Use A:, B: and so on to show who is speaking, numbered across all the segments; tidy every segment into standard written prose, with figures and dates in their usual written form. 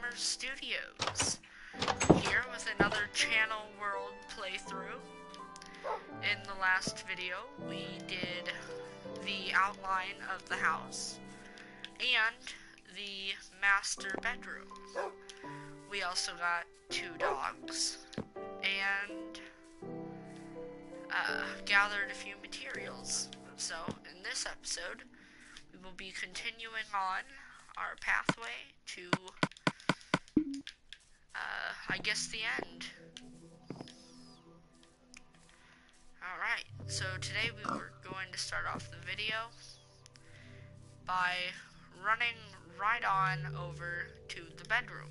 A: Gamer Studios, here with another Channel World playthrough. In the last video, we did the outline of the house and the master bedroom. We also got 2 dogs and gathered a few materials. So, in this episode, we will be continuing on our pathway to, I guess, the end. Alright, so today we were going to start off the video by running right on over to the bedroom.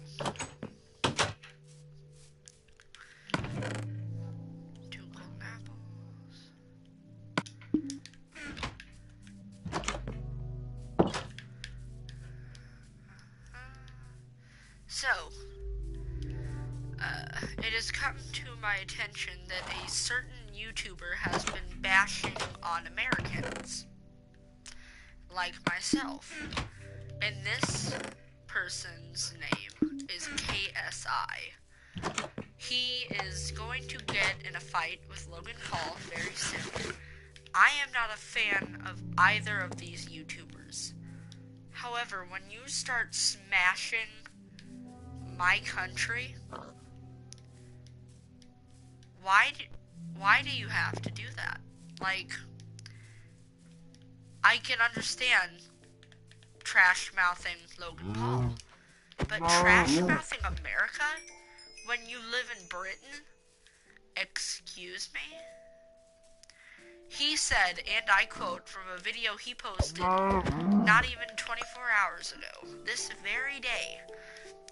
A: So, it has come to my attention that a certain YouTuber has been bashing on Americans, like myself, and this person's name is KSI. He is going to get in a fight with Logan Paul very soon. I am not a fan of either of these YouTubers. However, when you start smashing my country, why do you have to do that? Like, I can understand trash-mouthing Logan Paul, but trash-mouthing America when you live in Britain? Excuse me? He said, and I quote from a video he posted not even 24 hours ago, this very day,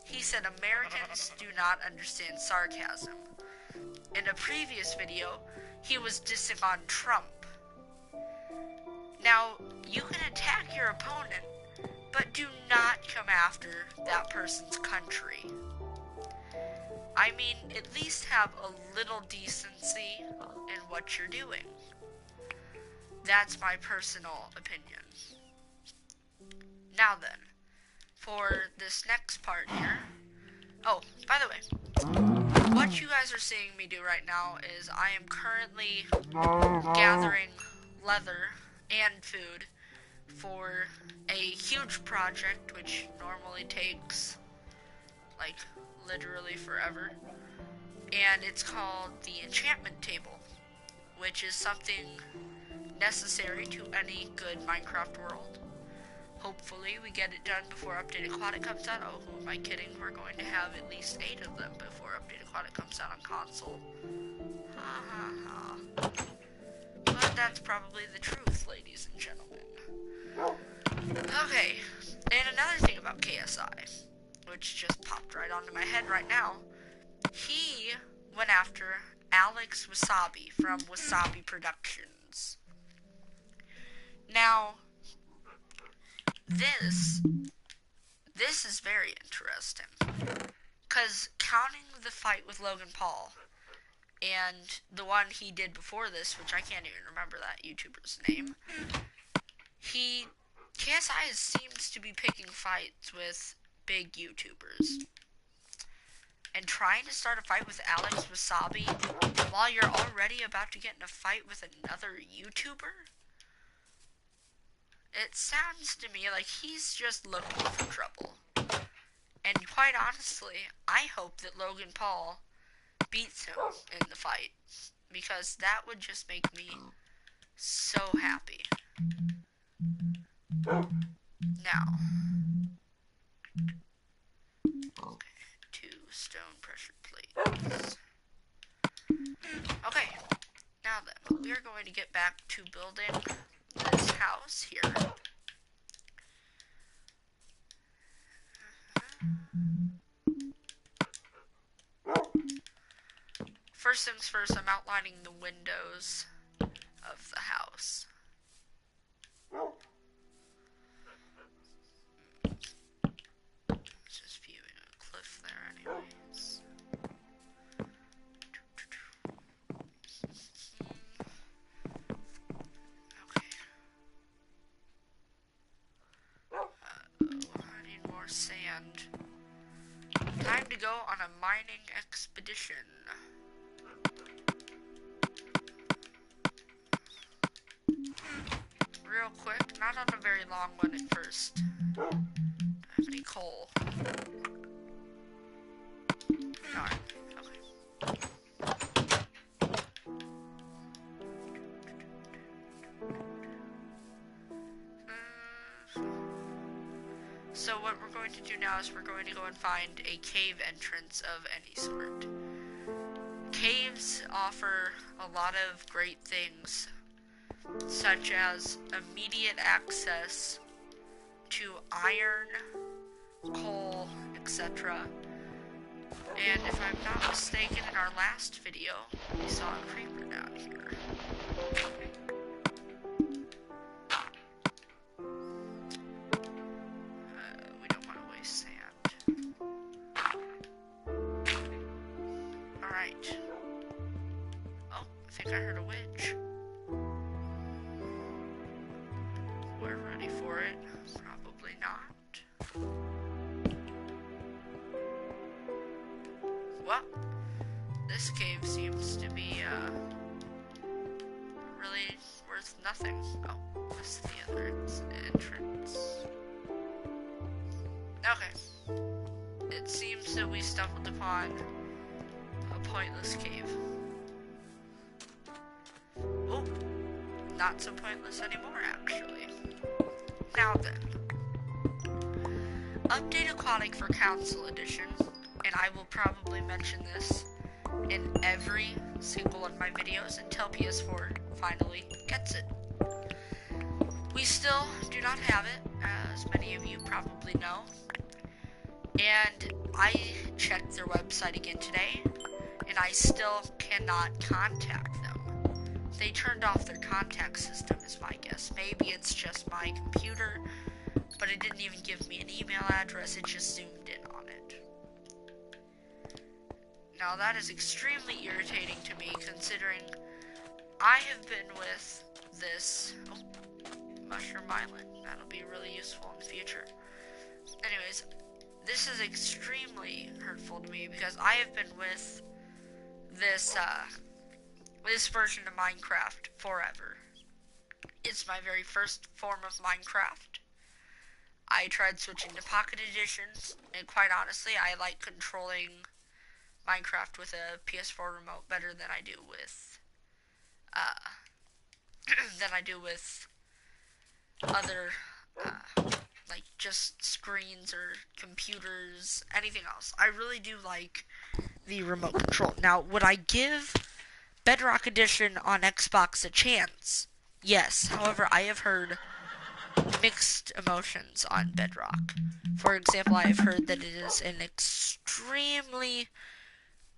A: he said Americans do not understand sarcasm. In a previous video, he was dissing on Trump. Now, you can attack your opponent, but do not come after that person's country. I mean, at least have a little decency in what you're doing. That's my personal opinion. Now then, for this next part here. Oh, by the way, what you guys are seeing me do right now is I am currently gathering leather and food for a huge project which normally takes, like, literally forever. And it's called the enchantment table, which is something necessary to any good Minecraft world. Hopefully we get it done before Update Aquatic comes out. Oh, who am I kidding? We're going to have at least 8 of them before Update Aquatic comes out on console. Ha ha ha. But that's probably the truth, ladies and gentlemen. Okay, and another thing about KSI, which just popped right onto my head right now. He went after Alex Wasabi from Wasabi Productions. Now, this is very interesting, because counting the fight with Logan Paul and the one he did before this, which I can't even remember that YouTuber's name, KSI seems to be picking fights with big YouTubers. And trying to start a fight with Alex Wasabi while you're already about to get in a fight with another YouTuber? It sounds to me like he's just looking for trouble. And quite honestly, I hope that Logan Paul beats him in the fight, because that would just make me so happy. Now, okay, 2 stone pressure plates. Okay, now then, we're going to get back to building this house here. First things first, I'm outlining the windows of the house. Just viewing a cliff there anyways. Okay. I need more sand. to go on a mining expedition. Real quick, not on a very long one at first. Do I have any coal? Darn. Okay. So what we're going to do now is we're going to go and find a cave entrance of any sort. Caves offer a lot of great things, such as immediate access to iron, coal, etc. And if I'm not mistaken, in our last video, we saw a creeper down here. We don't want to waste sand. Alright. Oh, I think I heard a witch. We're ready for it. Probably not. Well, this cave seems to be, really worth nothing. Oh, this is the other entrance. Okay. It seems that we stumbled upon a pointless cave. Oh, not so pointless anymore, actually. Now then. Update Aquatic for Council Edition, and I will probably mention this in every single one of my videos until PS4 finally gets it. We still do not have it, as many of you probably know, and I checked their website again today, and I still cannot contact them. They turned off their contact system is my guess. Maybe it's just my computer, but it didn't even give me an email address, it just zoomed in on it. Now that is extremely irritating to me, considering I have been with this Mushroom Island. That'll be really useful in the future. Anyways, this is extremely hurtful to me because I have been with this version of Minecraft forever. It's my very first form of Minecraft. I tried switching to Pocket Editions, and quite honestly, I like controlling Minecraft with a PS4 remote better than I do with other like just screens or computers, anything else. I really do like the remote control. Now, would I give Bedrock Edition on Xbox a chance? Yes. However, I have heard mixed emotions on Bedrock. For example, I have heard that it is an extremely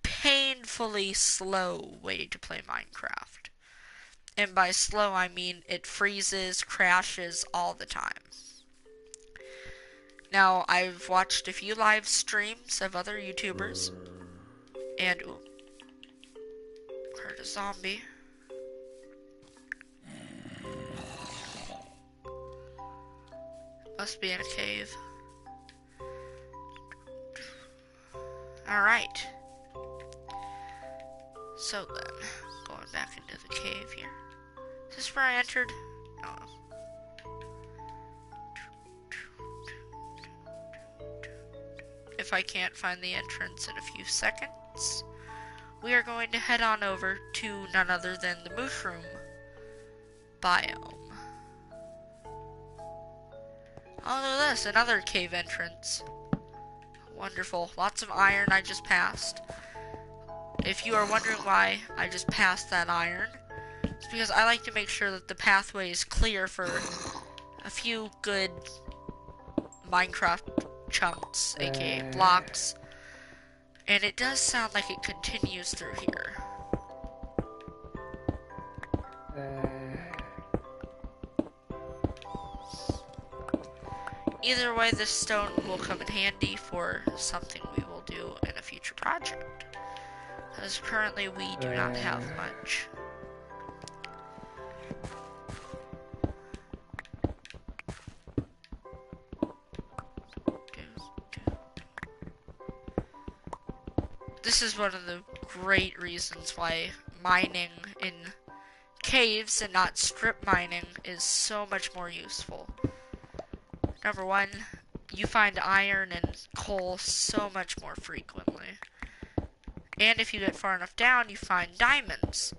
A: painfully slow way to play Minecraft. And by slow, I mean it freezes, crashes all the time. Now, I've watched a few live streams of other YouTubers, and heard a zombie. Must be in a cave. Alright. So then, going back into the cave here. Is this where I entered? No. If I can't find the entrance in a few seconds, we are going to head on over to none other than the mushroom biome. Oh, look at this, another cave entrance. Wonderful. Lots of iron I just passed. If you are wondering why I just passed that iron, it's because I like to make sure that the pathway is clear for a few good Minecraft chunks, aka blocks. And it does sound like it continues through here. Either way, this stone will come in handy for something we will do in a future project. As currently we do not have much. this is one of the great reasons why mining in caves and not strip mining is so much more useful. Number one, you find iron and coal so much more frequently. And if you get far enough down, you find diamonds.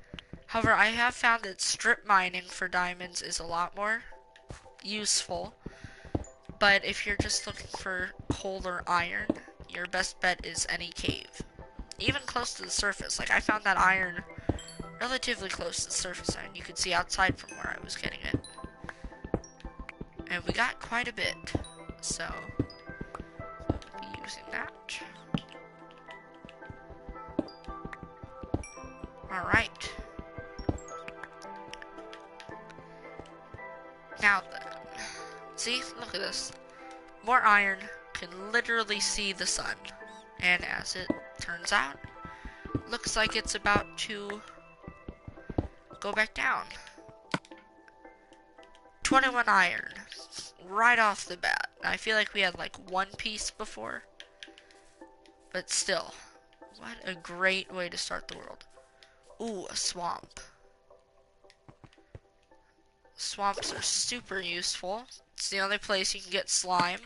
A: However, I have found that strip mining for diamonds is a lot more useful. But if you're just looking for coal or iron, your best bet is any cave. Even close to the surface. Like, I found that iron relatively close to the surface, and you could see outside from where I was getting it. And we got quite a bit. So, we'll be using that. Alright. Now then. See? Look at this. More iron can literally see the sun. And as it turns out, looks like it's about to go back down. 21 iron. Right off the bat. I feel like we had like one piece before. But still. What a great way to start the world. Ooh, a swamp. Swamps are super useful. It's the only place you can get slime.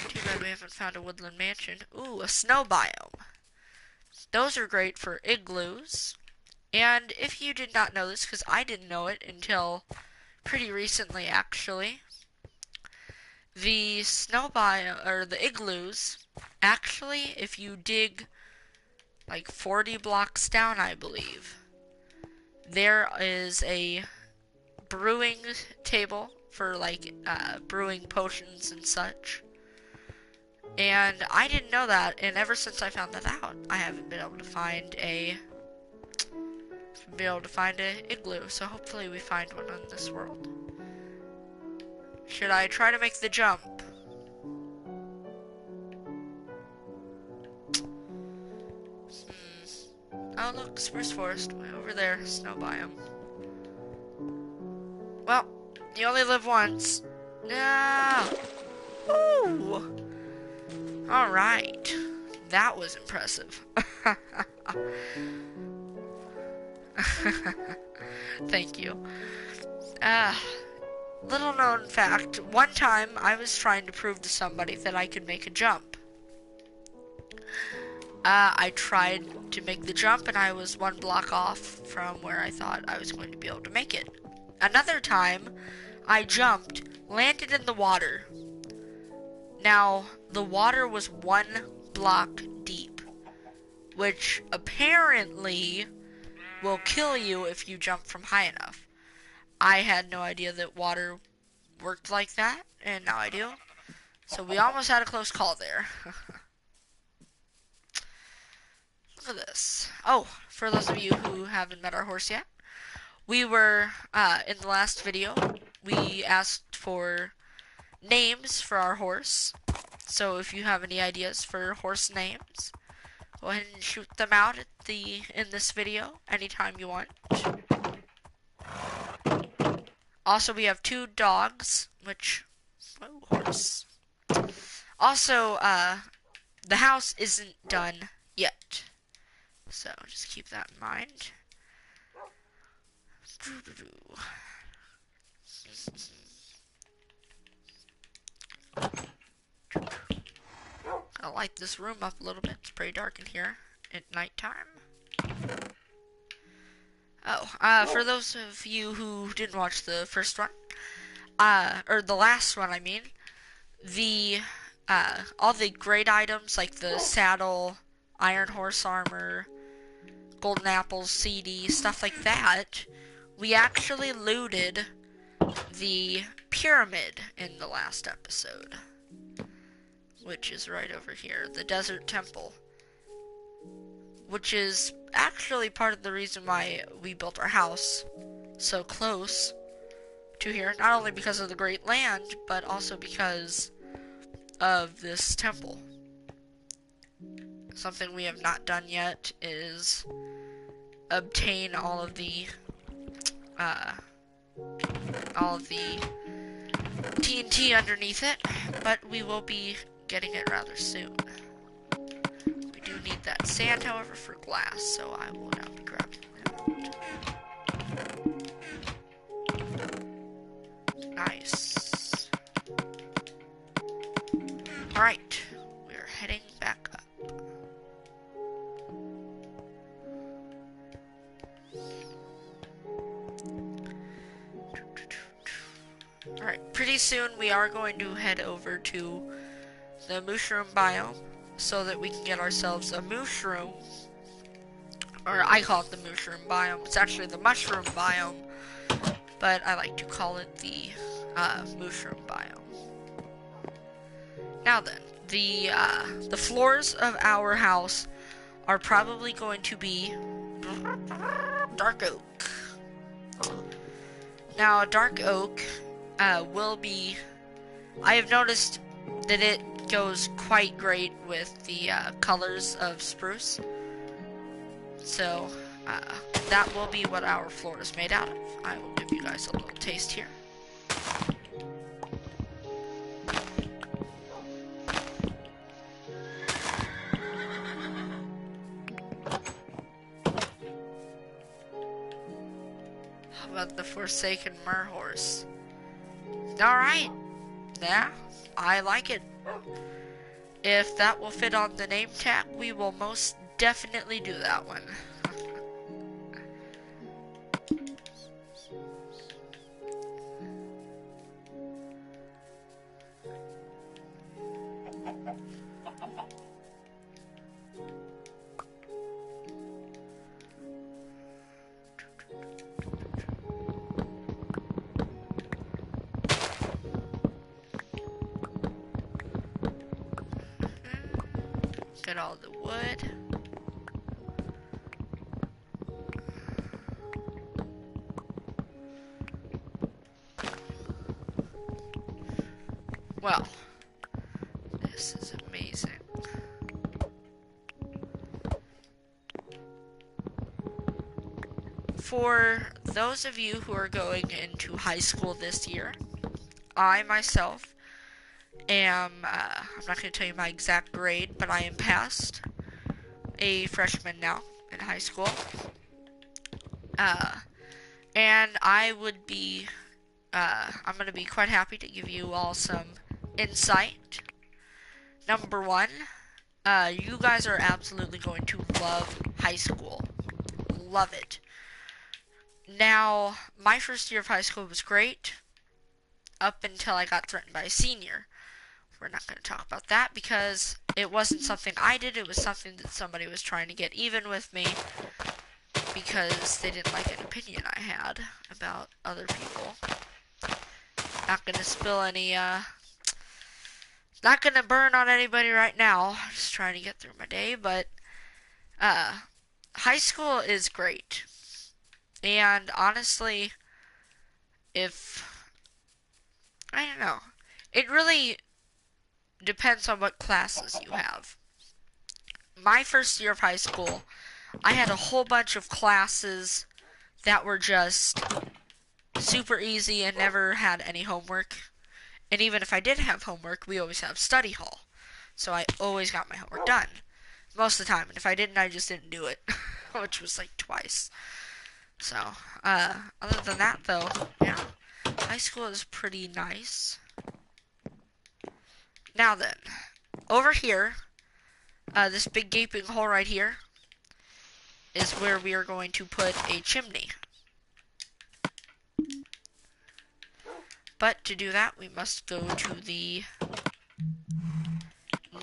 A: Too bad we haven't found a woodland mansion. Ooh, a snow biome. Those are great for igloos. And if you did not know this, because I didn't know it until pretty recently actually, the snow biome, or the igloos, actually, if you dig like 40 blocks down, I believe, there is a brewing table for like brewing potions and such. And I didn't know that, and ever since I found that out, I haven't been able to find a igloo. So hopefully we find one in this world. Should I try to make the jump? Oh look, spruce forest, way over there, snow biome. Well, you only live once. Yeah. Woo! Alright. That was impressive. Thank you. Little known fact, one time I was trying to prove to somebody that I could make a jump. I tried to make the jump and I was one block off from where I thought I was going to be able to make it. Another time, I jumped, landed in the water. Now, the water was 1 block deep, which apparently will kill you if you jump from high enough. I had no idea that water worked like that, and now I do. So we almost had a close call there. Look at this. Oh, for those of you who haven't met our horse yet, we were, in the last video, we asked for names for our horse. So if you have any ideas for horse names, go ahead and shoot them out in this video anytime you want. Also, we have 2 dogs, which, whoa, horse. Also, the house isn't done yet, so just keep that in mind. I'll light this room up a little bit. It's pretty dark in here at nighttime. Oh, for those of you who didn't watch the first one, or the last one, I mean, all the great items, like the saddle, iron horse armor, golden apples, CD, stuff like that, we actually looted the pyramid in the last episode, which is right over here, the desert temple, which is actually part of the reason why we built our house so close to here, not only because of the great land, but also because of this temple. Something we have not done yet is obtain all of the TNT underneath it, but we will be getting it rather soon. We do need that sand, however, for glass, so I will now be grabbing that. Nice. Alright, we're heading back up. Alright, pretty soon we are going to head over to the mushroom biome so that we can get ourselves a mushroom. Or I call it the mushroom biome. It's actually the mushroom biome, but I like to call it the mushroom biome. Now then, the floors of our house are probably going to be dark oak. Now, dark oak will be... I have noticed that it goes quite great with the colors of spruce. So, that will be what our floor is made out of. I will give you guys a little taste here. How about the Forsaken Merhorse? Alright. Yeah, I like it. If that will fit on the name tag, we will most definitely do that one. Get all the wood. Well, this is amazing. For those of you who are going into high school this year, I myself am, I'm not going to tell you my exact grade, but I am past a freshman now in high school. And I would be, I'm going to be quite happy to give you all some insight. Number one, you guys are absolutely going to love high school. Love it. Now, my first year of high school was great, up until I got threatened by a senior. We're not going to talk about that because it wasn't something I did, it was something that somebody was trying to get even with me because they didn't like an opinion I had about other people. Not going to spill any, not going to burn on anybody right now, just trying to get through my day, but, high school is great. And honestly, I don't know, it really depends on what classes you have. My first year of high school, I had a whole bunch of classes that were just super easy and never had any homework. And even if I did have homework, we always have study hall. So I always got my homework done. Most of the time. And if I didn't, I just didn't do it. Which was like twice. So, other than that though, yeah. High school is pretty nice. Now then, over here, this big gaping hole right here is where we are going to put a chimney. But to do that, we must go to the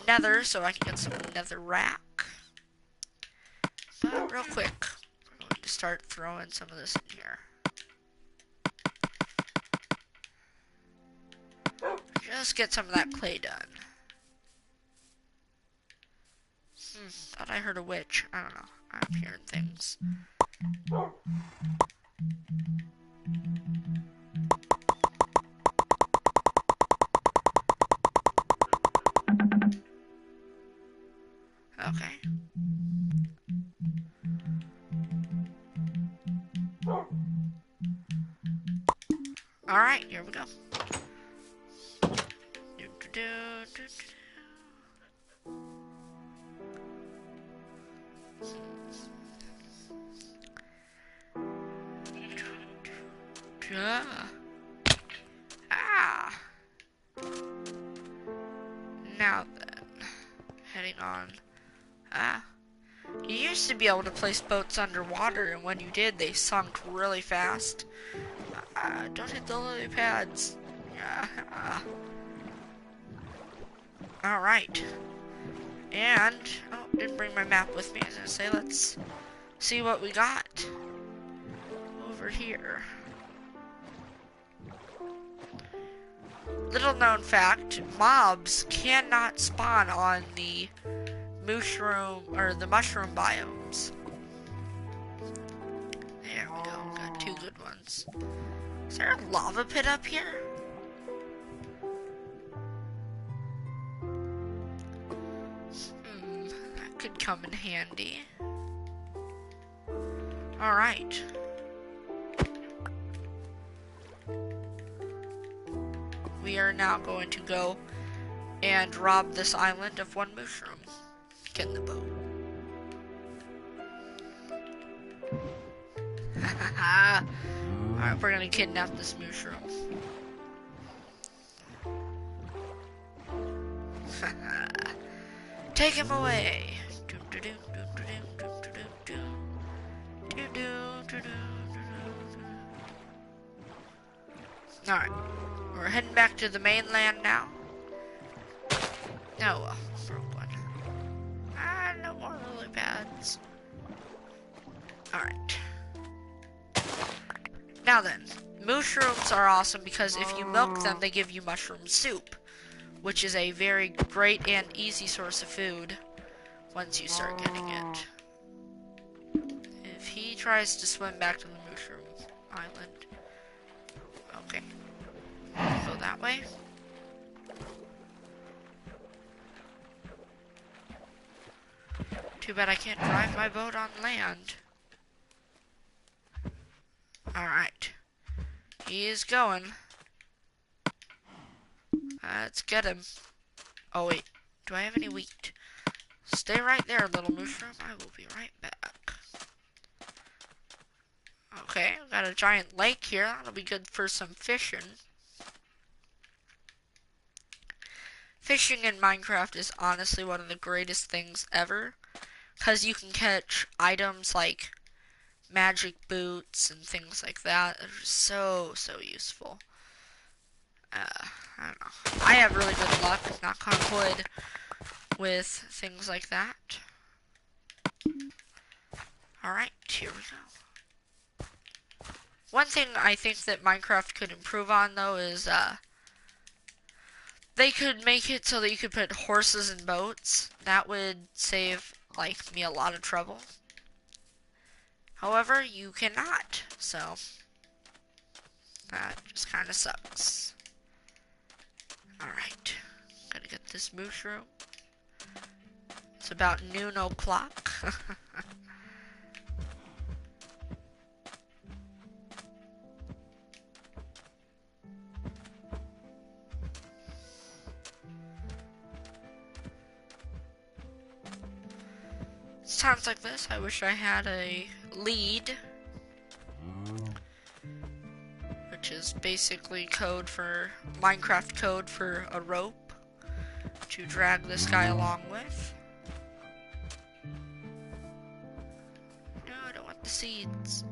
A: nether so I can get some nether rack. But real quick, we're going to start throwing some of this in here. Just get some of that clay done. Thought I heard a witch. I don't know. I'm hearing things. Okay. Alright, here we go. Ah. Now then, heading on. Ah. You used to be able to place boats underwater, and when you did, they sunk really fast. Don't hit the lily pads. Alright. And, oh, didn't bring my map with me. I was gonna say, let's see what we got over here. Little known fact, mobs cannot spawn on the mushroom biomes. There we go, got two good ones. Is there a lava pit up here? That could come in handy. Alright. We are now going to go and rob this island of one mushroom. Get in the boat. Alright, we're gonna kidnap this mushroom. Take him away. Alright, we're heading back to the mainland now. Oh well, broke one. No more lily pads. Alright. Now then, mushrooms are awesome because if you milk them, they give you mushroom soup, which is a very great and easy source of food once you start getting it. If he tries to swim back to the mushroom island, okay, go that way. Too bad I can't drive my boat on land. Alright. He is going. Let's get him. Oh wait, do I have any wheat? Stay right there, little mushroom. I will be right back. Okay, I've got a giant lake here. That'll be good for some fishing. Fishing in Minecraft is honestly one of the greatest things ever, because you can catch items like magic boots and things like that. They're so useful. I don't know. I have really good luck, knock on wood, with things like that. Alright, here we go. One thing I think that Minecraft could improve on, though, is, they could make it so that you could put horses in boats. That would save, like, me a lot of trouble. However, you cannot, so that just kind of sucks. Alright, gotta get this mushroom. It's about noon o'clock. Times like this, I wish I had a lead, which is basically code for Minecraft code for a rope to drag this guy along with. No, I don't want the seeds.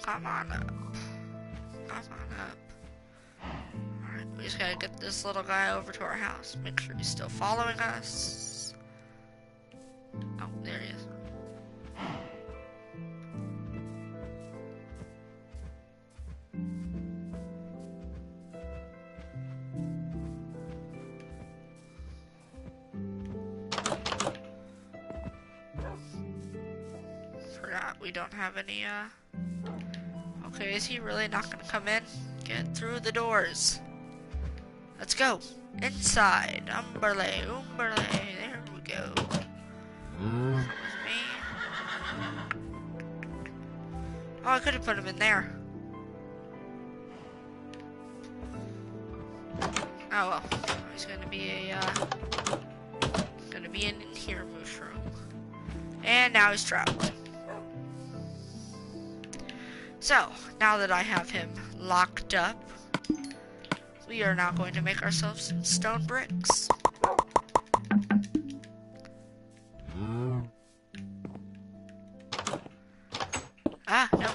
A: Come on up. Come on up. We just gotta get this little guy over to our house. Make sure he's still following us. Oh, there he is. Forgot we don't have any, Okay, is he really not gonna come in? Get through the doors. Let's go. Inside. Umberlay. There we go. With me. Oh, I could have put him in there. Oh well. He's gonna be an in here mushroom. And now he's trapped. So, now that I have him locked up, we are now going to make ourselves some stone bricks. Ah, no.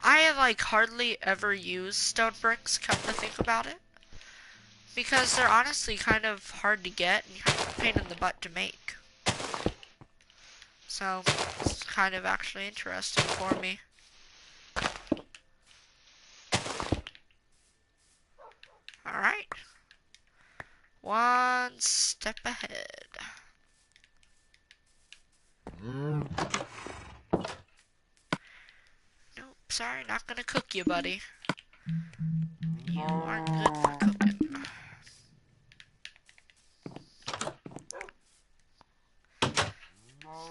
A: I have like hardly ever used stone bricks, come to think about it. Because they're honestly kind of hard to get and kind of a pain in the butt to make. So, it's kind of actually interesting for me. Alright. One step ahead. Nope, sorry, not gonna cook you, buddy. You aren't good for cooking.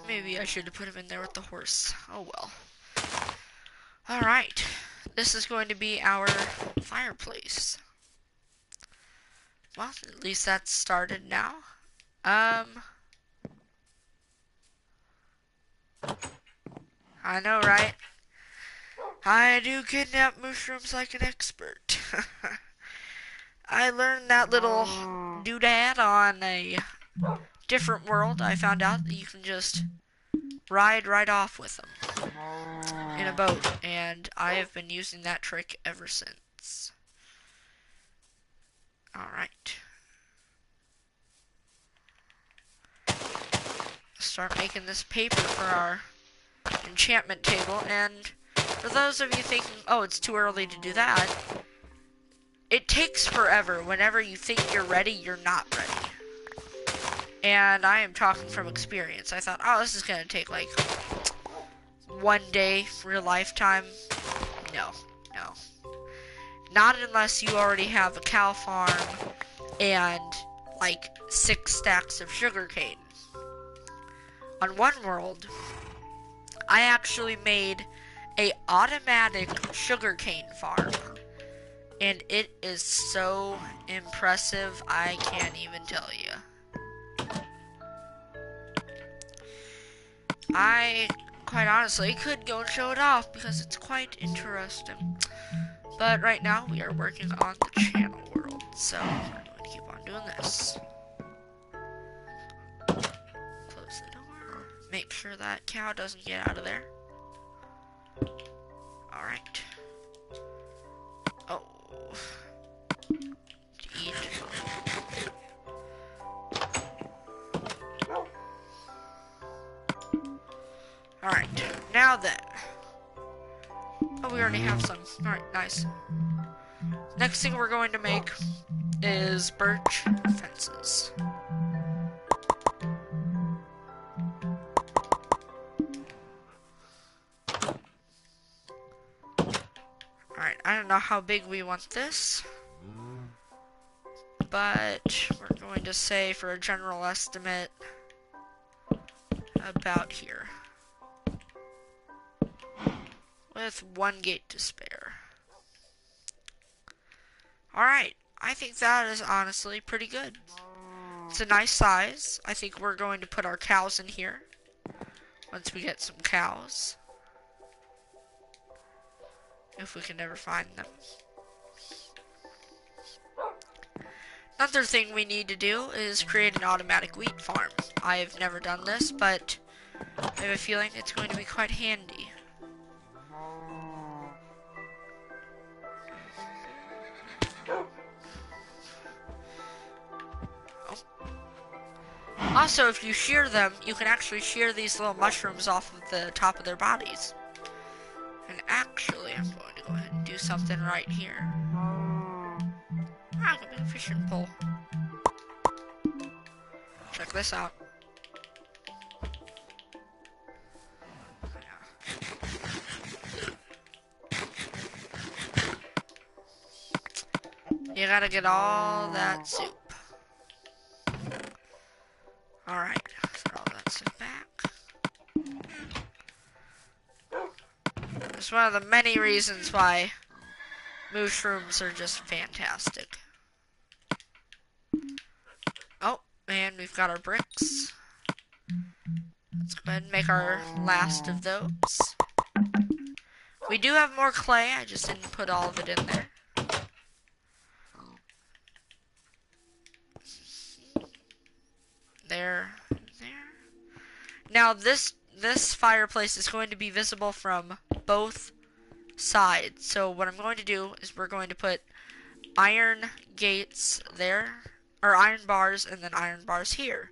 A: Maybe I should have put him in there with the horse. Oh well. Alright. This is going to be our fireplace. Well, at least that's started now. I know, right? I do kidnap mushrooms like an expert. I learned that little doodad on a different world. I found out that you can just ride right off with them in a boat, and I have been using that trick ever since. Alright. Start making this paper for our enchantment table, and for those of you thinking, oh, it's too early to do that, it takes forever. Whenever you think you're ready, you're not ready. And I am talking from experience. I thought, oh, this is gonna take like one day for your lifetime. No. Not unless you already have a cow farm and like 6 stacks of sugarcane. On one world, I actually made a automatic sugarcane farm, and it is so impressive I can't even tell you. I quite honestly could go and show it off because it's quite interesting, but right now we are working on the channel world, so I'm going to keep on doing this. Close the door. Make sure that cow doesn't get out of there. Alright. Oh. Eat. Alright. Now then. Oh, we already have some. Alright, nice. Next thing we're going to make is birch fences. Alright, I don't know how big we want this, but we're going to say for a general estimate about here, with 1 gate to spare. Alright, I think that is honestly pretty good. It's a nice size. I think we're going to put our cows in here once we get some cows, if we can ever find them. Another thing we need to do is create an automatic wheat farm. I have never done this, but I have a feeling it's going to be quite handy. Also, if you shear them, you can actually shear these little mushrooms off of the top of their bodies. And actually, I'm going to go ahead and do something right here. I'm gonna make a fishing pole. Check this out. You gotta get all that soup. Alright, throw all that stuff back. It's one of the many reasons why mushrooms are just fantastic. Oh, and we've got our bricks. Let's go ahead and make our last of those. We do have more clay, I just didn't put all of it in there. There. Now this fireplace is going to be visible from both sides. So what I'm going to do is we're going to put iron gates there, or iron bars, and then iron bars here.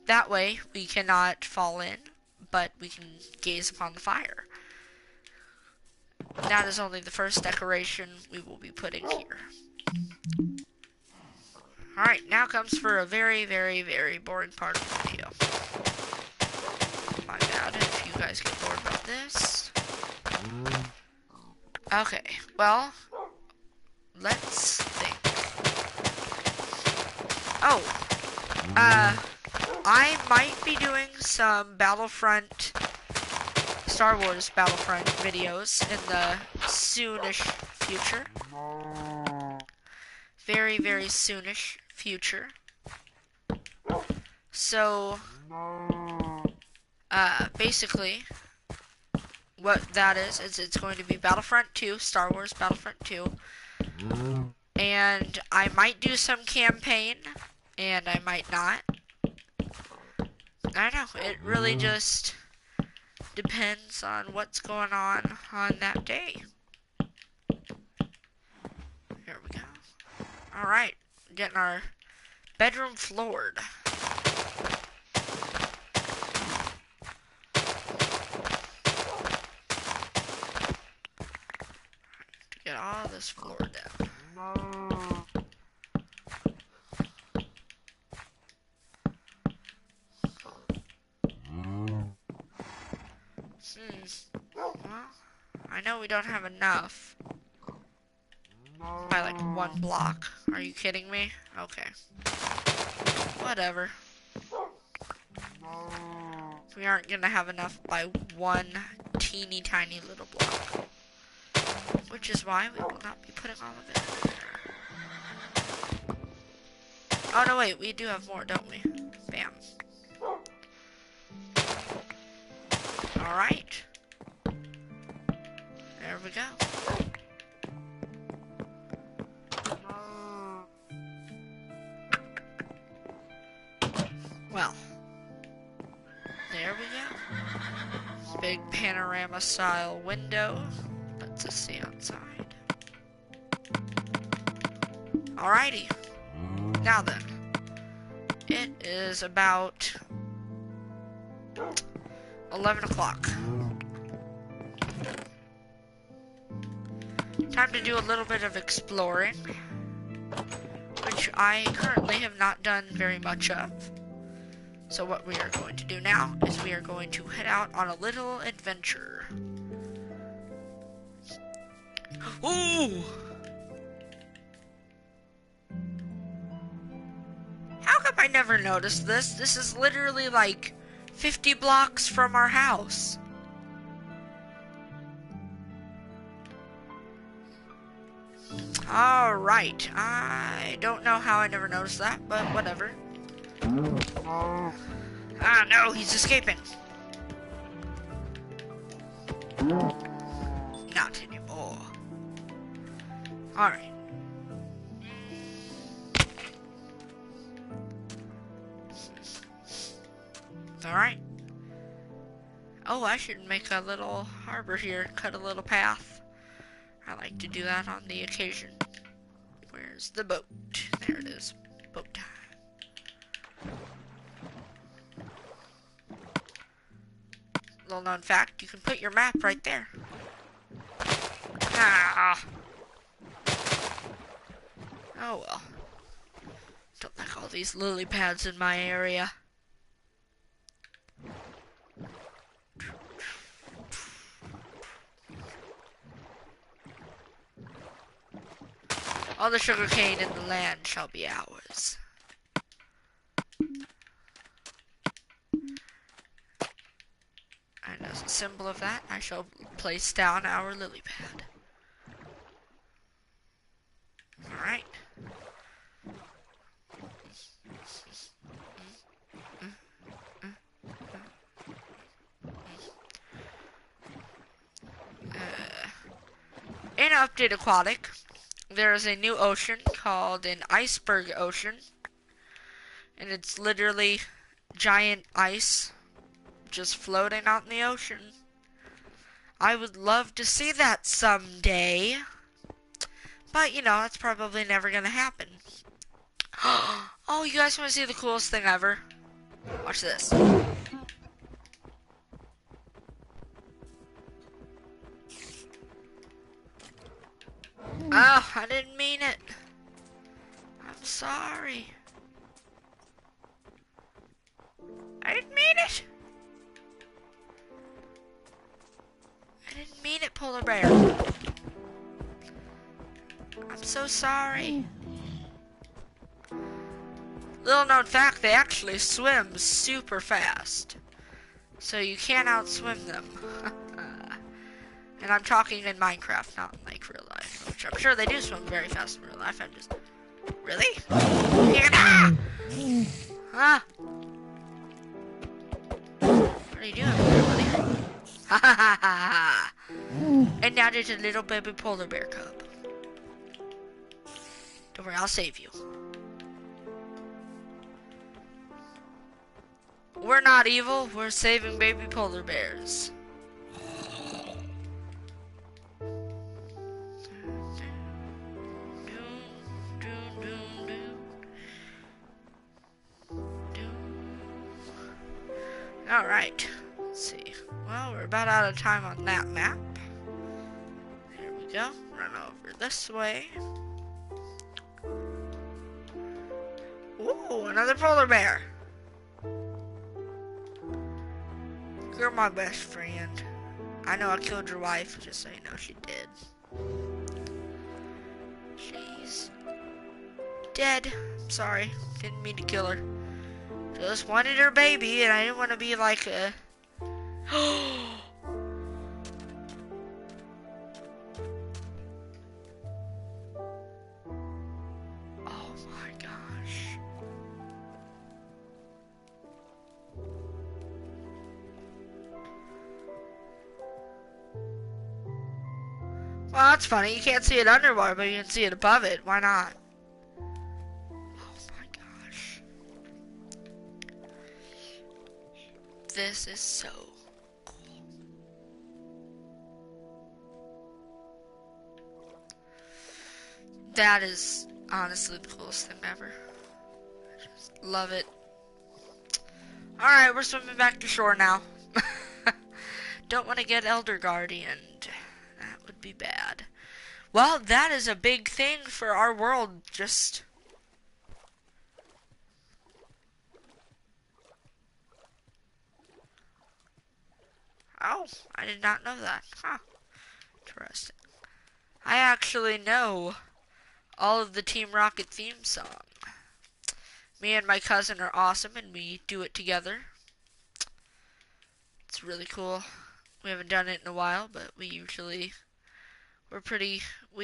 A: That way we cannot fall in, but we can gaze upon the fire. That is only the first decoration we will be putting here. Alright, now comes for a very, very, very boring part of the video. My bad if you guys get bored about this. Okay, well, let's think. Oh, I might be doing some Star Wars Battlefront videos in the soonish future. Very, very soonish future. So, basically, what that is it's going to be Battlefront 2, Star Wars Battlefront 2. And I might do some campaign, and I might not. I don't know, it really just depends on what's going on that day. Here we go. Alright, getting our bedroom floored. To get all this floor down. Well, I know we don't have enough. By like 1 block. Are you kidding me? Okay. Whatever. We aren't gonna have enough by 1 teeny tiny little block. Which is why we will not be putting all of it in there. Oh no, wait, we do have more, don't we? Bam. Alright. There we go. Well, there we go. This big panorama style window lets us see outside. Alrighty. Now then, it is about 11 o'clock. Time to do a little bit of exploring, which I currently have not done very much of. So what we are going to do now is we are going to head out on a little adventure. Ooh! How come I never noticed this? This is literally like 50 blocks from our house. Alright, I don't know how I never noticed that, but whatever. Ah, no, he's escaping. Not anymore. Alright. Alright. Oh, I should make a little harbor here, cut a little path. I like to do that on the occasion. Where's the boat? There it is. Boat time. Little known fact, you can put your map right there. Ah. Oh well. Don't like all these lily pads in my area. All the sugarcane in the land shall be ours. And as as a symbol of that, I shall place down our lily pad. Alright. In Update Aquatic, there is a new ocean called an Iceberg Ocean. And it's literally giant ice just floating out in the ocean. I would love to see that someday. But, you know, that's probably never gonna happen. Oh, you guys want to see the coolest thing ever? Watch this. Oh, I didn't mean it. I'm sorry. I didn't mean it. I didn't mean it, polar bear. I'm so sorry. Little known fact, they actually swim super fast. So you can't outswim them. And I'm talking in Minecraft, not in like real life. Which I'm sure they do swim very fast in real life. I'm just... Really? Ah! What are you doing, buddy? Ha ha ha ha! And now there's a little baby polar bear cub. Don't worry, I'll save you. We're not evil, we're saving baby polar bears. Alright, let's see. Well, we're about out of time on that map. Here we go. Run over this way. Ooh, another polar bear. You're my best friend. I know I killed your wife, just so you know she did. She's dead. I'm sorry. Didn't mean to kill her. Just wanted her baby, and I didn't want to be like a... Oh my gosh. Well, that's funny. You can't see it underwater, but you can see it above it. Why not? Oh my gosh. This is so cool. That is honestly the coolest thing ever. I just love it. Alright, we're swimming back to shore now. Don't want to get Elder Guardian. That would be bad. Well, that is a big thing for our world. Just... Oh, I did not know that. Huh. Interesting. I actually know all of the Team Rocket theme song. Me and my cousin are awesome, and we do it together. It's really cool. We haven't done it in a while, but we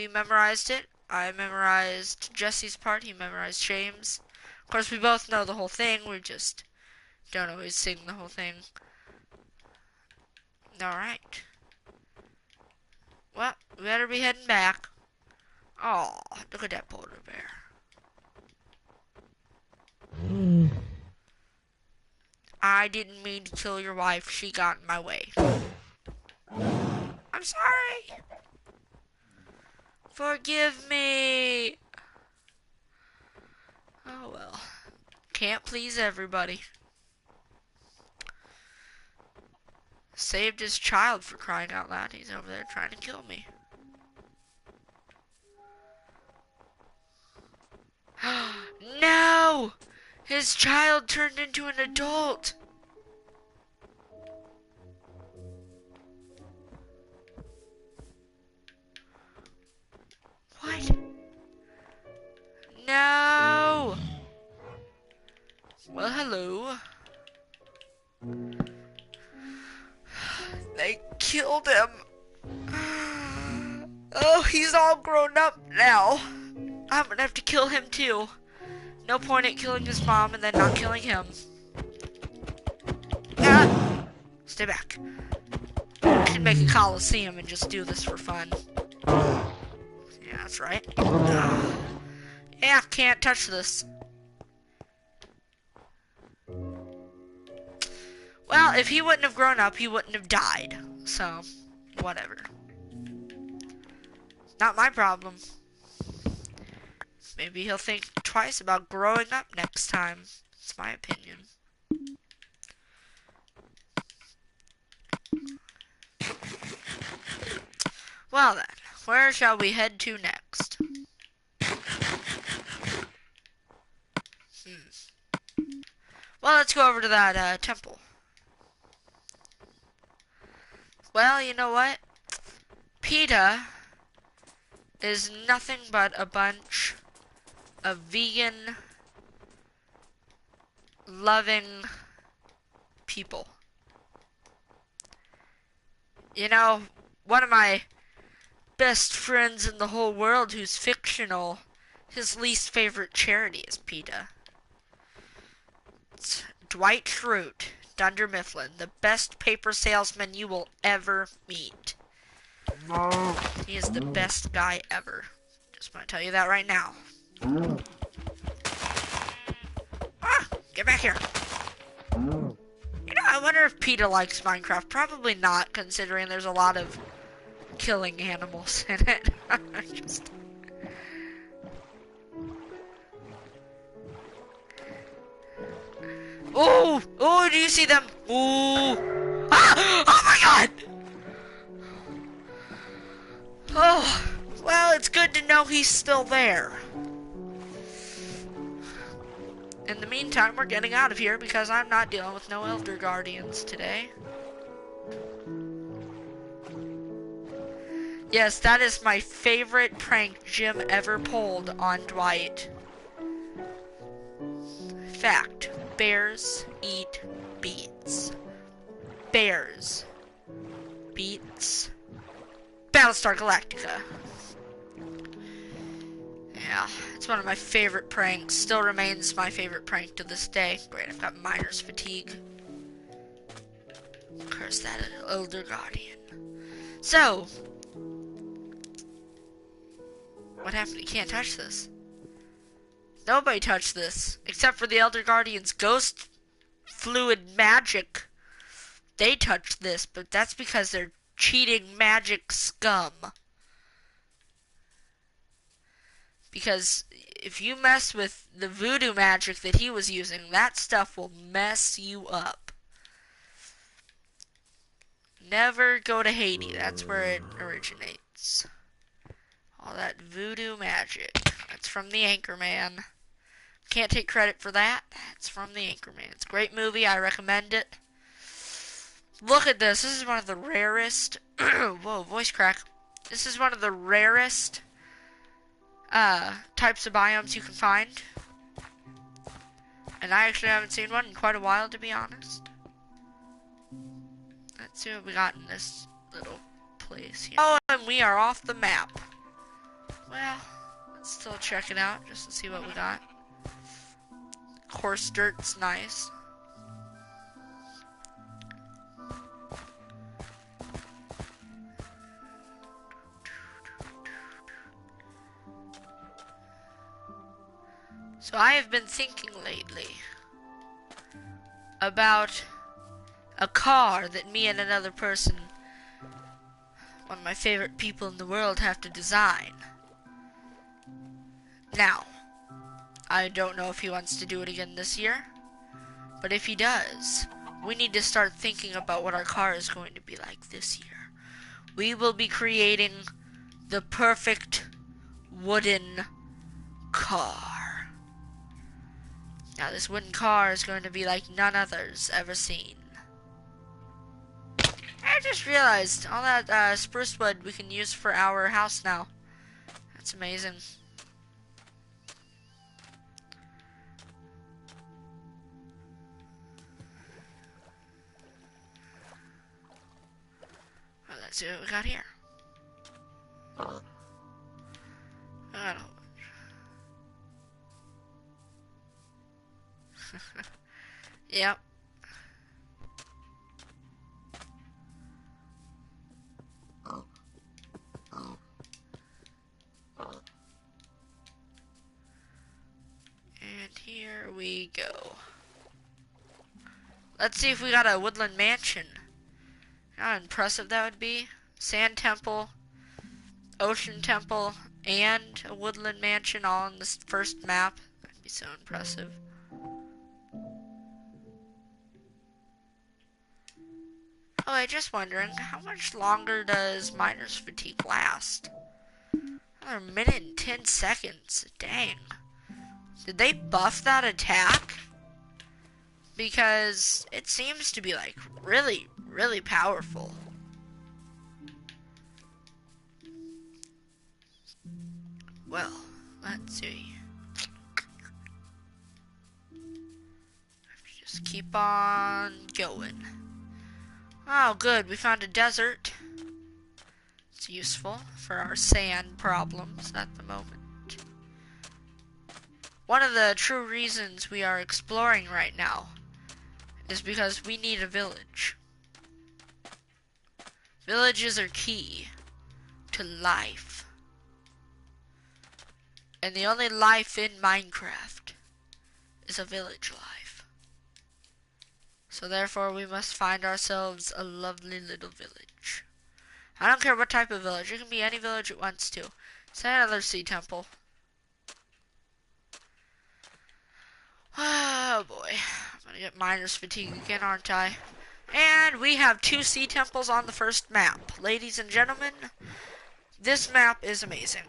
A: memorized it. I memorized Jesse's part, he memorized Shame's. Of course, we both know the whole thing, we just don't always sing the whole thing. Alright. Well, we better be heading back. Oh, look at that polar bear. I didn't mean to kill your wife, she got in my way. I'm sorry. Forgive me. Oh well. Can't please everybody. Saved his child, for crying out loud. He's over there trying to kill me. No! His child turned into an adult. What? No! Well, hello. killed him. Oh, he's all grown up now. I'm gonna have to kill him too. No point in killing his mom and then not killing him. Ah! Stay back. I should make a coliseum and just do this for fun. Yeah, that's right. Yeah, can't touch this. Well, if he wouldn't have grown up, he wouldn't have died. So, whatever. Not my problem. Maybe he'll think twice about growing up next time. It's my opinion. Well then, where shall we head to next? Well, let's go over to that temple. Well, you know what? PETA is nothing but a bunch of vegan, loving people. You know, one of my best friends in the whole world who's fictional, his least favorite charity is PETA. It's Dwight Schrute, Dunder Mifflin, the best paper salesman you will ever meet. He is the best guy ever. Just want to tell you that right now. Ah, get back here. You know, I wonder if PETA likes Minecraft. Probably not, considering there's a lot of killing animals in it. Just... Oh! Oh, do you see them? Oh! Ah! Oh my god! Oh, well, it's good to know he's still there. In the meantime, we're getting out of here because I'm not dealing with no Elder Guardians today. Yes, that is my favorite prank Jim ever pulled on Dwight. Fact, bears eat beets. Bears. Beets. Battlestar Galactica. Yeah, it's one of my favorite pranks. Still remains my favorite prank to this day. Great, I've got miner's fatigue. Curse that Elder Guardian. So, what happened? You can't touch this. Nobody touched this, except for the Elder Guardian's ghost fluid magic. They touched this, but that's because they're cheating magic scum. Because if you mess with the voodoo magic that he was using, that stuff will mess you up. Never go to Haiti. That's where it originates. All that voodoo magic. That's from the Anchorman. Can't take credit for that. That's from the Anchorman. It's a great movie. I recommend it. Look at this. This is one of the rarest... Whoa, voice crack. This is one of the rarest types of biomes you can find. And I actually haven't seen one in quite a while, to be honest. Let's see what we got in this little place here. Oh, and we are off the map. Well, let's still check it out just to see what we got. Coarse dirt's nice. So I have been thinking lately about a car that me and another person, one of my favorite people in the world, have to design. Now, I don't know if he wants to do it again this year, but if he does, we need to start thinking about what our car is going to be like this year. We will be creating the perfect wooden car. Now, this wooden car is going to be like none others ever seen. I just realized all that spruce wood we can use for our house now. That's amazing. see what we got here. I don't. Yep. And here we go. Let's see if we got a woodland mansion. How impressive that would be. Sand temple, ocean temple, and a woodland mansion all on this first map. That'd be so impressive. Oh, I'm just wondering, how much longer does Miner's Fatigue last? Another minute and 10 seconds. Dang. Did they buff that attack? Because it seems to be like really, really powerful. Well, let's see. Just keep on going. Oh, good. We found a desert. It's useful for our sand problems at the moment. One of the true reasons we are exploring right now is because we need a village. Villages are key to life. And the only life in Minecraft is a village life. So therefore we must find ourselves a lovely little village. I don't care what type of village. It can be any village it wants to. Say another sea temple. Oh boy. I'm gonna get Miner's Fatigue again, aren't I? And we have 2 sea temples on the first map. Ladies and gentlemen, this map is amazing.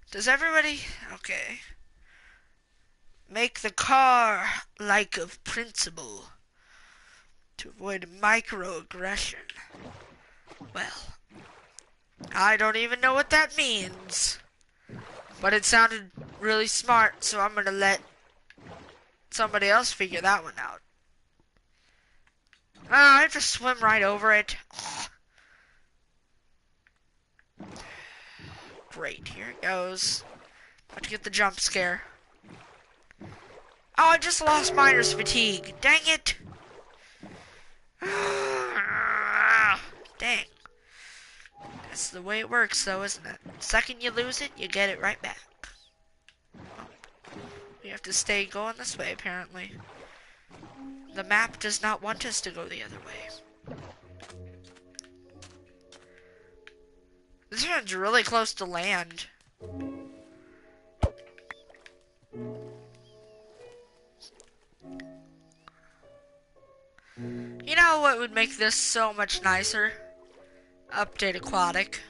A: Does everybody... Okay. Make the car like of principle to avoid microaggression. Well, I don't even know what that means. But it sounded really smart, so I'm gonna let somebody else figure that one out. Ah, I have to swim right over it. Great, here it goes. About to get the jump scare. Oh, I just lost Miner's Fatigue. Dang it. Dang. That's the way it works, though, isn't it? The second you lose it, you get it right back. We have to stay going this way, apparently. The map does not want us to go the other way. This one's really close to land. You know what would make this so much nicer? Update Aquatic.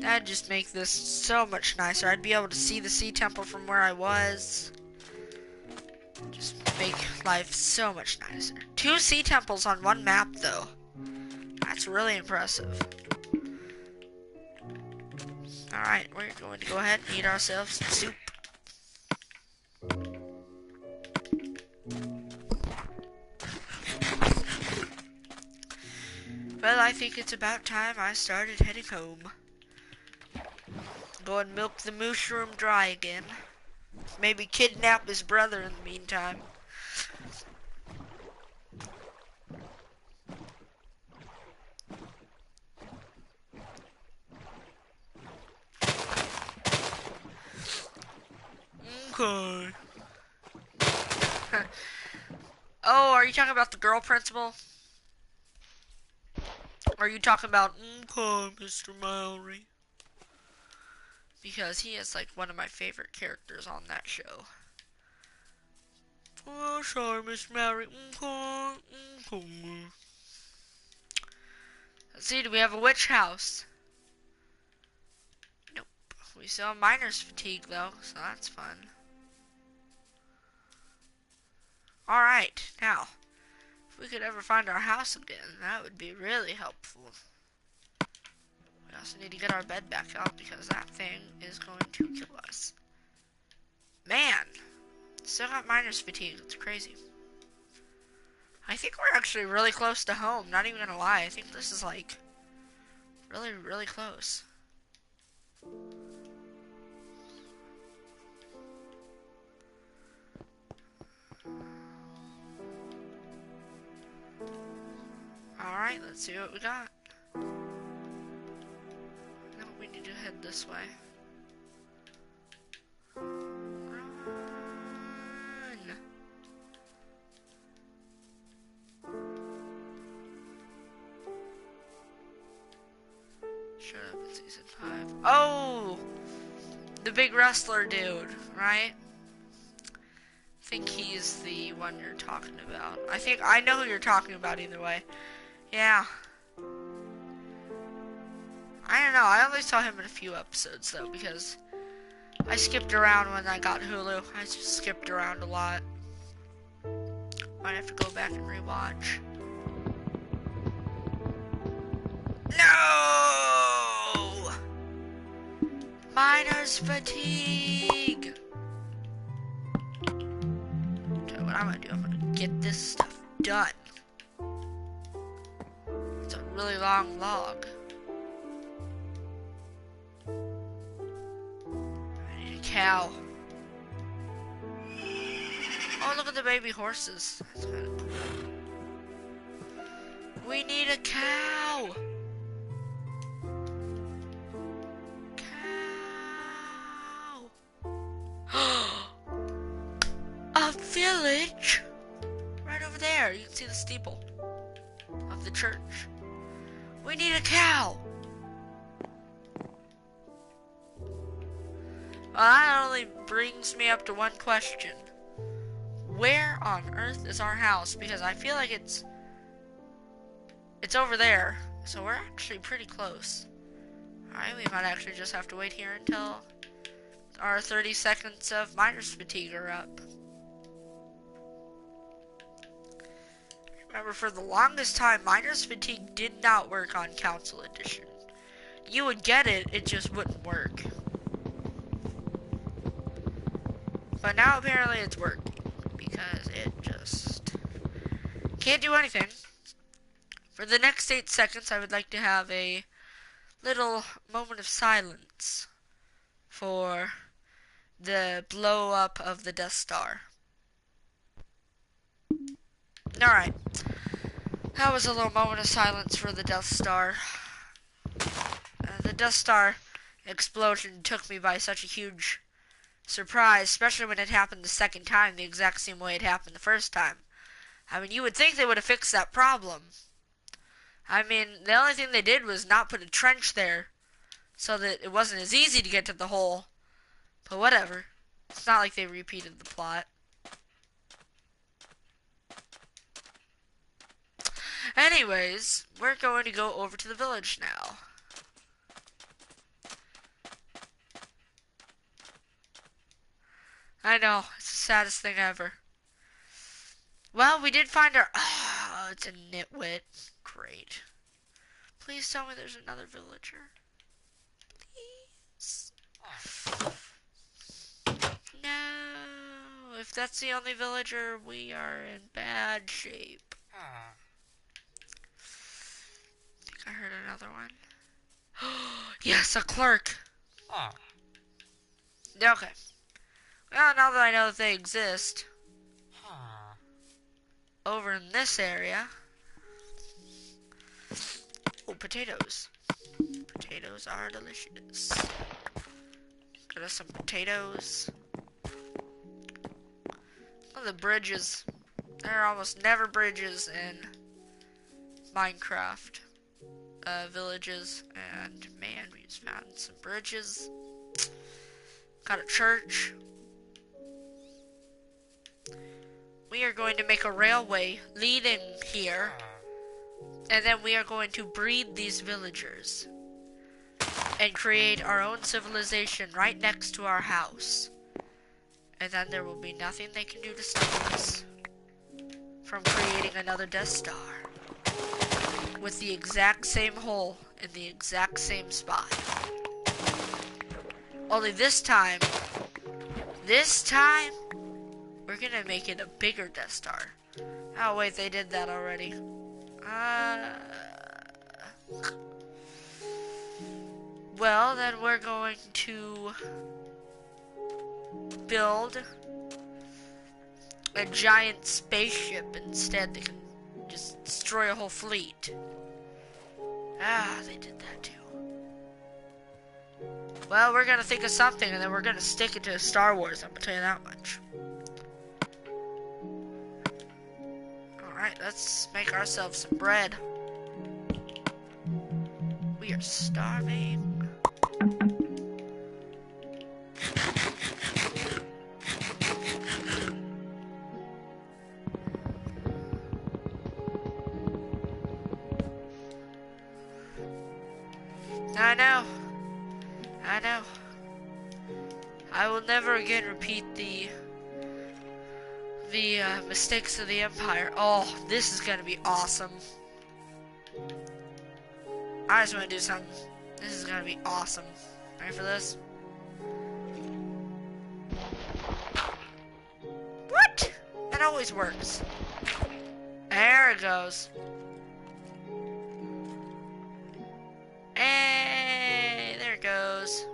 A: That'd just make this so much nicer. I'd be able to see the sea temple from where I was. Just make life so much nicer. 2 sea temples on 1 map, though. That's really impressive. Alright, we're going to go ahead and eat ourselves some soup. Well, I think it's about time I started heading home. Go and milk the mushroom dry again. Maybe kidnap his brother in the meantime. Okay. Oh, are you talking about the girl principal? Or are you talking about okay, Mr. Mallory? Because he is like one of my favorite characters on that show. Oh, sorry, Mr. Mallory. Okay. Let's see, do we have a witch house? Nope. We still have Miner's Fatigue though, so that's fun. Alright, now, if we could ever find our house again, that would be really helpful. We also need to get our bed back out because that thing is going to kill us. Man, still got miner's fatigue. It's crazy. I think we're actually really close to home. Not even gonna lie. I think this is like really, really close. Alright, let's see what we got. No, we need to head this way. Run! Shut up, it's season 5. Oh! The big wrestler dude, right? I think he's the one you're talking about. I know who you're talking about either way. Yeah. I don't know, I only saw him in a few episodes though, because I skipped around when I got Hulu. I just skipped around a lot. Might have to go back and rewatch. No! Miner's fatigue! So what I'm gonna do, I'm gonna get this stuff done. It's a really long log. I need a cow. Oh, look at the baby horses. That's kind of cool. We need a cow. Cow. A village. Right over there. You can see the steeple of the church. We need a cow. Well, that only brings me up to one question. Where on earth is our house? Because I feel like it's over there. So we're actually pretty close. Alright, we might actually just have to wait here until our 30 seconds of miner's fatigue are up. Remember, for the longest time, miner's fatigue did not work on Council Edition. You would get it, it just wouldn't work. But now apparently it's working, because it just can't do anything. For the next 8 seconds, I would like to have a little moment of silence for the blow up of the Death Star. Alright. That was a little moment of silence for the Death Star. The Death Star explosion took me by such a huge surprise, especially when it happened the second time, the exact same way it happened the first time. I mean, you would think they would have fixed that problem. I mean, the only thing they did was not put a trench there, so that it wasn't as easy to get to the hole. But whatever. It's not like they repeated the plot. Anyways, we're going to go over to the village now. I know, it's the saddest thing ever. Well, we did find our... Oh, it's a nitwit. Great. Please tell me there's another villager. Please. No. If that's the only villager, we are in bad shape. I think I heard another one. Yes, a clerk. Okay. Well, now that I know that they exist, over in this area. Oh, potatoes. Potatoes are delicious. Got us some potatoes. Oh, the bridges. There are almost never bridges in Minecraft villages. And man, we just found some bridges. Got a church. We are going to make a railway leading here. And then we are going to breed these villagers. And create our own civilization right next to our house. And then there will be nothing they can do to stop us from creating another Death Star. With the exact same hole in the exact same spot. Only this time, we're gonna make it a bigger Death Star. Oh wait, they did that already. Well, then we're going to build a giant spaceship instead that can just destroy a whole fleet. Ah, they did that too. Well, we're gonna think of something and then we're gonna stick it to Star Wars, I'm gonna tell you that much. Alright, let's make ourselves some bread. We are starving. I know. I will never again repeat the mistakes of the Empire. Oh, this is gonna be awesome. I just want to do something. This is gonna be awesome. Ready for this? What? That always works. There it goes. Hey, there it goes.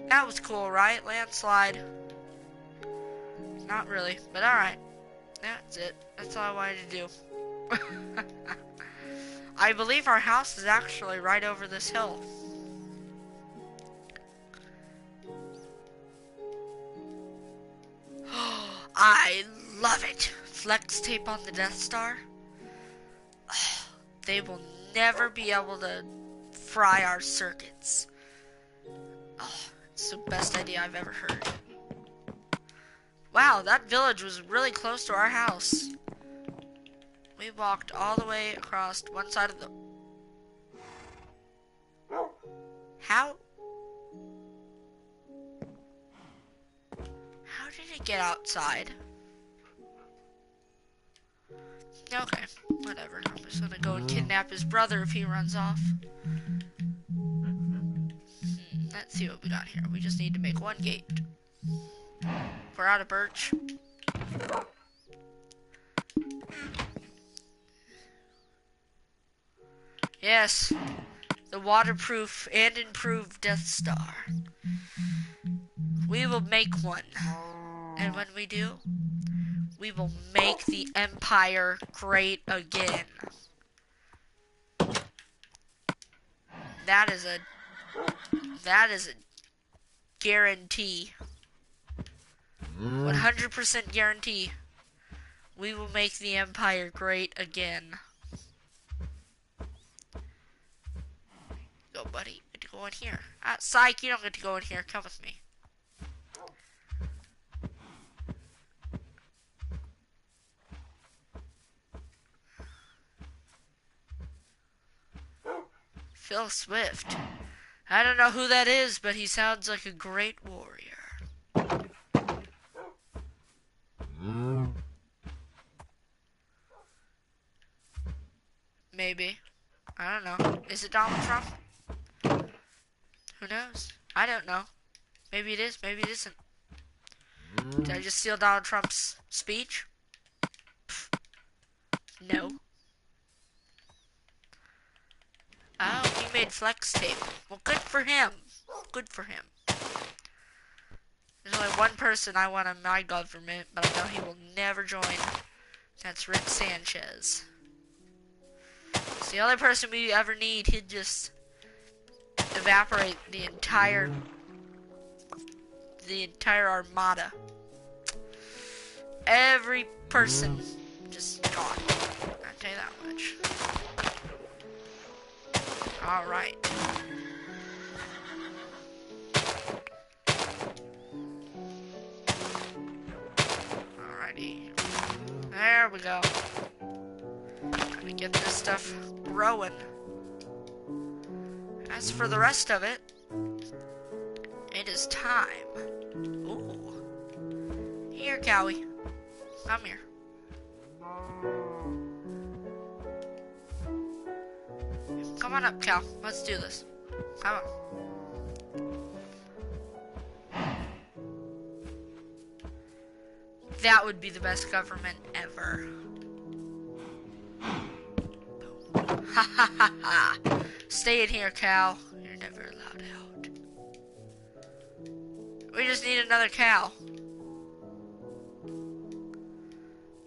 A: That was cool, right? Landslide. Not really, but alright. That's it. That's all I wanted to do. I believe our house is actually right over this hill. I love it. Flex tape on the Death Star. They will never be able to fry our circuits. Oh, it's the best idea I've ever heard. Wow, that village was really close to our house. We walked all the way across one side of the... How did it get outside? Okay, whatever. I'm just gonna go and kidnap his brother if he runs off. Let's see what we got here. We just need to make one gate. We're out of birch. Yes, the waterproof and improved Death Star. We will make one. And when we do, we will make the Empire great again. That is a guarantee. 100% guarantee. We will make the Empire great again. Go, buddy. Get to go in here. Psych, you don't get to go in here. Come with me. Phil Swift. I don't know who that is, but he sounds like a great warrior. Maybe. I don't know. Is it Donald Trump? Who knows? I don't know. Maybe it is, maybe it isn't. Did I just steal Donald Trump's speech? Pfft. No. Oh, he made flex tape. Well, good for him. Good for him. There's only one person I want in my government, but I know he will never join. That's Rick Sanchez. It's the only person we ever need. He'd just evaporate the entire armada. Every person just gone. I'll tell you that much. Alright. Alrighty. There we go. Let me get this stuff growing. As for the rest of it, it is time. Ooh. Here, Cowie. Come here. Come on up, Cal. Let's do this. Come on. That would be the best government ever. Ha ha ha ha. Stay in here, Cal. You're never allowed out. We just need another cow.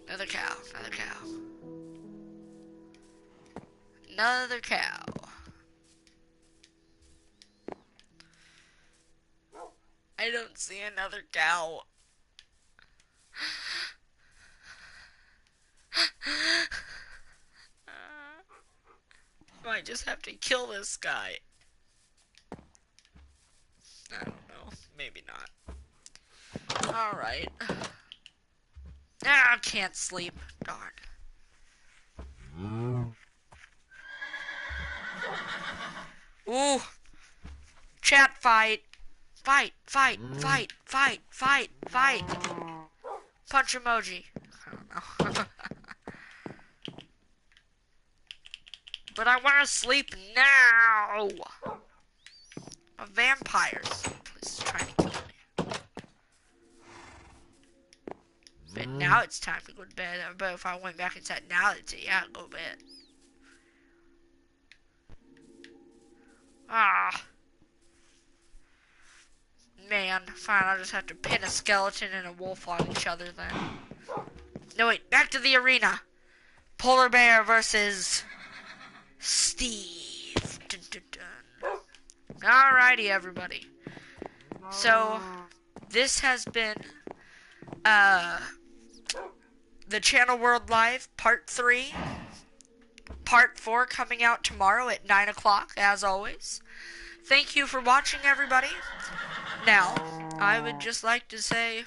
A: Another cow. Another cow. Another cow. I don't see another cow. Might just have to kill this guy. I don't know. Maybe not. Alright. Ah, I can't sleep. Darn. Ooh. Chat fight. Fight, fight, fight, fight, fight, fight. Punch emoji. I don't know. But I want to sleep now. Vampires. Please trying to kill me. But now it's time to go to bed. But if I went back inside now, it'd say, yeah, go to bed. Ah. Man, fine, I'll just have to pin a skeleton and a wolf on each other then. No, wait, back to the arena. Polar Bear versus Steve. Dun, dun, dun. Alrighty, everybody. So, this has been, the Channel World Live Part 3. Part 4 coming out tomorrow at 9 o'clock, as always. Thank you for watching, everybody. Now, I would just like to say,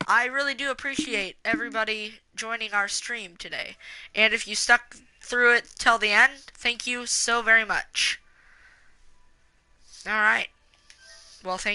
A: I really do appreciate everybody joining our stream today. And if you stuck through it till the end, thank you so very much. Alright. Well, thank you.